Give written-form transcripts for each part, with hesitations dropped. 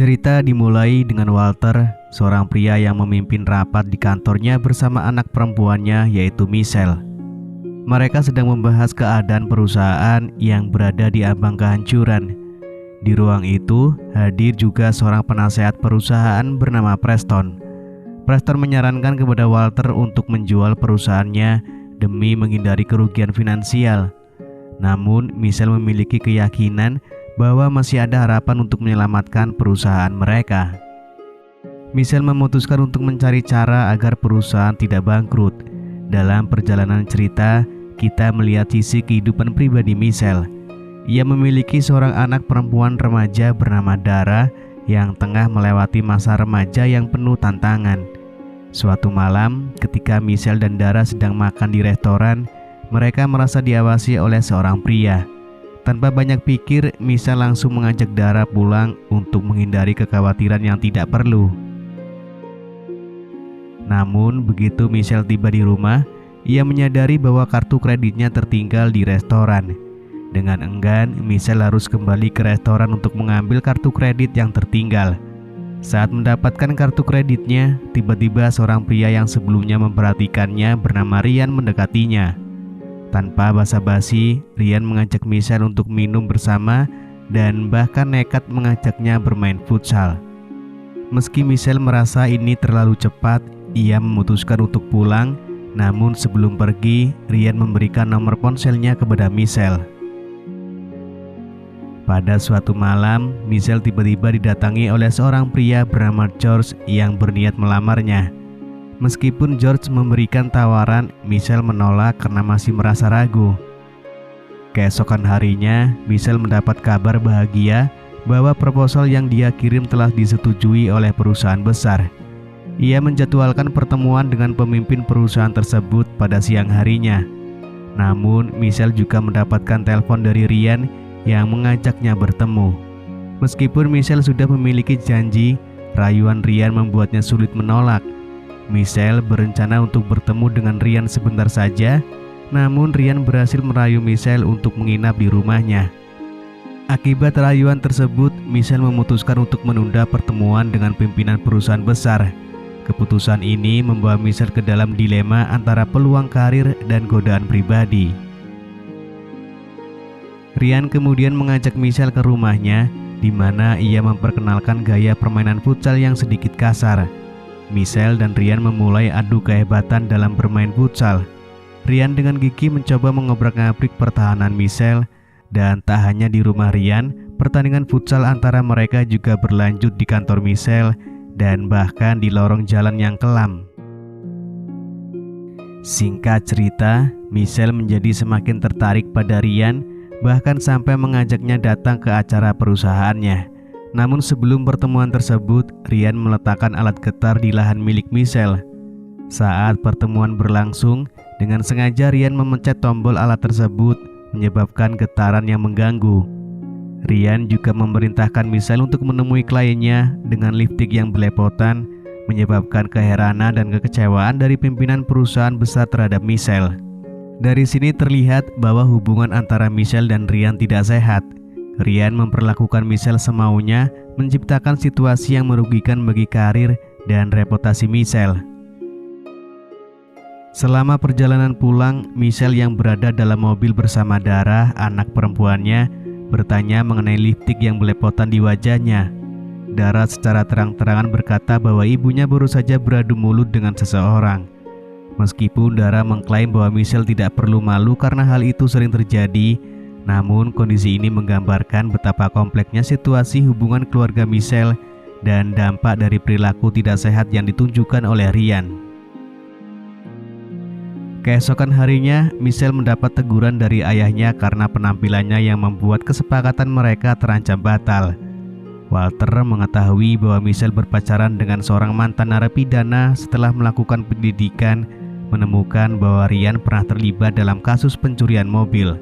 Cerita dimulai dengan Walter, seorang pria yang memimpin rapat di kantornya bersama anak perempuannya yaitu Michelle. Mereka sedang membahas keadaan perusahaan yang berada di ambang kehancuran. Di ruang itu hadir juga seorang penasehat perusahaan bernama Preston. Preston menyarankan kepada Walter untuk menjual perusahaannya demi menghindari kerugian finansial. Namun Michelle memiliki keyakinan bahwa masih ada harapan untuk menyelamatkan perusahaan mereka. Michelle memutuskan untuk mencari cara agar perusahaan tidak bangkrut. Dalam perjalanan cerita, kita melihat sisi kehidupan pribadi Michelle. Ia memiliki seorang anak perempuan remaja bernama Dara yang tengah melewati masa remaja yang penuh tantangan. Suatu malam, ketika Michelle dan Dara sedang makan di restoran, mereka merasa diawasi oleh seorang pria. Tanpa banyak pikir, Michelle langsung mengajak Dara pulang untuk menghindari kekhawatiran yang tidak perlu. Namun, begitu Michelle tiba di rumah, ia menyadari bahwa kartu kreditnya tertinggal di restoran. Dengan enggan, Michelle harus kembali ke restoran untuk mengambil kartu kredit yang tertinggal. Saat mendapatkan kartu kreditnya, tiba-tiba seorang pria yang sebelumnya memperhatikannya bernama Ryan mendekatinya. Tanpa basa-basi, Ryan mengajak Michelle untuk minum bersama dan bahkan nekat mengajaknya bermain futsal. Meski Michelle merasa ini terlalu cepat, ia memutuskan untuk pulang. Namun sebelum pergi, Ryan memberikan nomor ponselnya kepada Michelle. Pada suatu malam, Michelle tiba-tiba didatangi oleh seorang pria bernama George yang berniat melamarnya. Meskipun George memberikan tawaran, Michelle menolak karena masih merasa ragu. Keesokan harinya, Michelle mendapat kabar bahagia bahwa proposal yang dia kirim telah disetujui oleh perusahaan besar. Ia menjadwalkan pertemuan dengan pemimpin perusahaan tersebut pada siang harinya. Namun, Michelle juga mendapatkan telepon dari Ryan yang mengajaknya bertemu. Meskipun Michelle sudah memiliki janji, rayuan Ryan membuatnya sulit menolak. Michelle berencana untuk bertemu dengan Ryan sebentar saja, namun Ryan berhasil merayu Michelle untuk menginap di rumahnya. Akibat rayuan tersebut, Michelle memutuskan untuk menunda pertemuan dengan pimpinan perusahaan besar. Keputusan ini membawa Michelle ke dalam dilema antara peluang karir dan godaan pribadi. Ryan kemudian mengajak Michelle ke rumahnya, di mana ia memperkenalkan gaya permainan futsal yang sedikit kasar. Michelle dan Ryan memulai adu kehebatan dalam bermain futsal. Ryan dengan gigih mencoba mengobrak-ngabrik pertahanan Michelle, dan tak hanya di rumah Ryan, pertandingan futsal antara mereka juga berlanjut di kantor Michelle dan bahkan di lorong jalan yang kelam. Singkat cerita, Michelle menjadi semakin tertarik pada Ryan, bahkan sampai mengajaknya datang ke acara perusahaannya. Namun sebelum pertemuan tersebut, Ryan meletakkan alat getar di lahan milik Michelle. Saat pertemuan berlangsung, dengan sengaja Ryan memencet tombol alat tersebut, menyebabkan getaran yang mengganggu. Ryan juga memerintahkan Michelle untuk menemui kliennya dengan lipstick yang belepotan, menyebabkan keheranan dan kekecewaan dari pimpinan perusahaan besar terhadap Michelle. Dari sini terlihat bahwa hubungan antara Michelle dan Ryan tidak sehat. Ryan memperlakukan Michelle semaunya, menciptakan situasi yang merugikan bagi karir dan reputasi Michelle. Selama perjalanan pulang, Michelle yang berada dalam mobil bersama Dara, anak perempuannya, bertanya mengenai lipstick yang belepotan di wajahnya. Dara secara terang-terangan berkata bahwa ibunya baru saja beradu mulut dengan seseorang. Meskipun Dara mengklaim bahwa Michelle tidak perlu malu karena hal itu sering terjadi, namun kondisi ini menggambarkan betapa kompleksnya situasi hubungan keluarga Michelle dan dampak dari perilaku tidak sehat yang ditunjukkan oleh Ryan. Keesokan harinya, Michelle mendapat teguran dari ayahnya karena penampilannya yang membuat kesepakatan mereka terancam batal. Walter mengetahui bahwa Michelle berpacaran dengan seorang mantan narapidana setelah melakukan pendidikan, menemukan bahwa Ryan pernah terlibat dalam kasus pencurian mobil.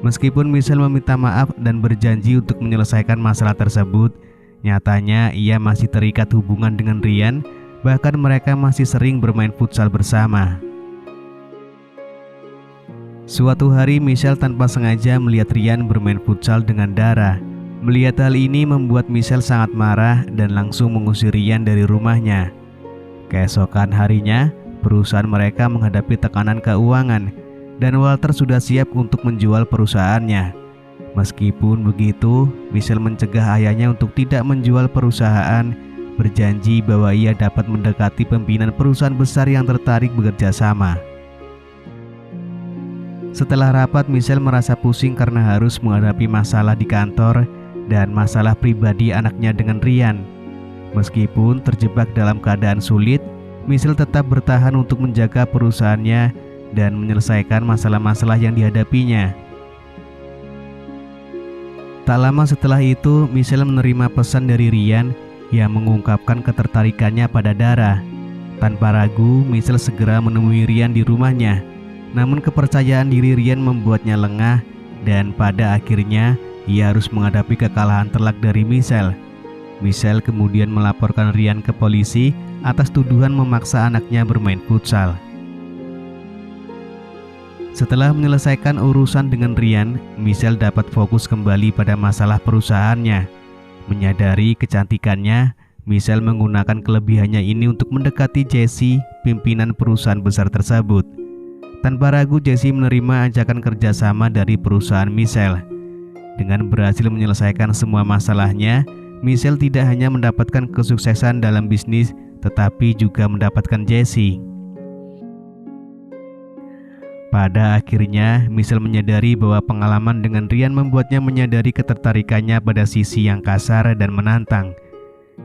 Meskipun Michelle meminta maaf dan berjanji untuk menyelesaikan masalah tersebut, nyatanya ia masih terikat hubungan dengan Ryan, bahkan mereka masih sering bermain futsal bersama. Suatu hari Michelle tanpa sengaja melihat Ryan bermain futsal dengan Dara. Melihat hal ini membuat Michelle sangat marah dan langsung mengusir Ryan dari rumahnya. Keesokan harinya, perusahaan mereka menghadapi tekanan keuangan dan Walter sudah siap untuk menjual perusahaannya. Meskipun begitu, Michelle mencegah ayahnya untuk tidak menjual perusahaan, berjanji bahwa ia dapat mendekati pimpinan perusahaan besar yang tertarik bekerja sama. Setelah rapat, Michelle merasa pusing karena harus menghadapi masalah di kantor dan masalah pribadi anaknya dengan Ryan. Meskipun terjebak dalam keadaan sulit, Michelle tetap bertahan untuk menjaga perusahaannya dan menyelesaikan masalah-masalah yang dihadapinya. Tak lama setelah itu, Michelle menerima pesan dari Ryan yang mengungkapkan ketertarikannya pada Dara. Tanpa ragu, Michelle segera menemui Ryan di rumahnya. Namun kepercayaan diri Ryan membuatnya lengah dan pada akhirnya ia harus menghadapi kekalahan telak dari Michelle. Michelle kemudian melaporkan Ryan ke polisi atas tuduhan memaksa anaknya bermain futsal. Setelah menyelesaikan urusan dengan Ryan, Michelle dapat fokus kembali pada masalah perusahaannya. Menyadari kecantikannya, Michelle menggunakan kelebihannya ini untuk mendekati Jesse, pimpinan perusahaan besar tersebut. Tanpa ragu, Jesse menerima ajakan kerjasama dari perusahaan Michelle. Dengan berhasil menyelesaikan semua masalahnya, Michelle tidak hanya mendapatkan kesuksesan dalam bisnis, tetapi juga mendapatkan Jesse. Pada akhirnya, Michelle menyadari bahwa pengalaman dengan Ryan membuatnya menyadari ketertarikannya pada sisi yang kasar dan menantang.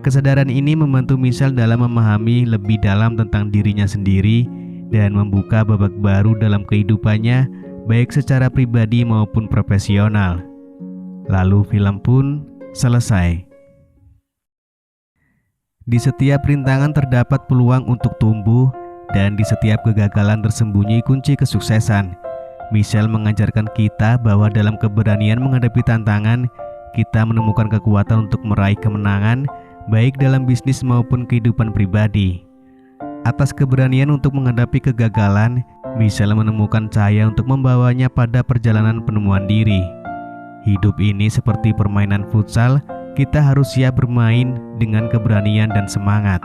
Kesadaran ini membantu Michelle dalam memahami lebih dalam tentang dirinya sendiri dan membuka babak baru dalam kehidupannya, baik secara pribadi maupun profesional. Lalu film pun selesai. Di setiap rintangan terdapat peluang untuk tumbuh, dan di setiap kegagalan tersembunyi kunci kesuksesan. Michelle mengajarkan kita bahwa dalam keberanian menghadapi tantangan, kita menemukan kekuatan untuk meraih kemenangan, baik dalam bisnis maupun kehidupan pribadi. Atas keberanian untuk menghadapi kegagalan, Michelle menemukan cahaya untuk membawanya pada perjalanan penemuan diri. Hidup ini seperti permainan futsal, kita harus siap bermain dengan keberanian dan semangat.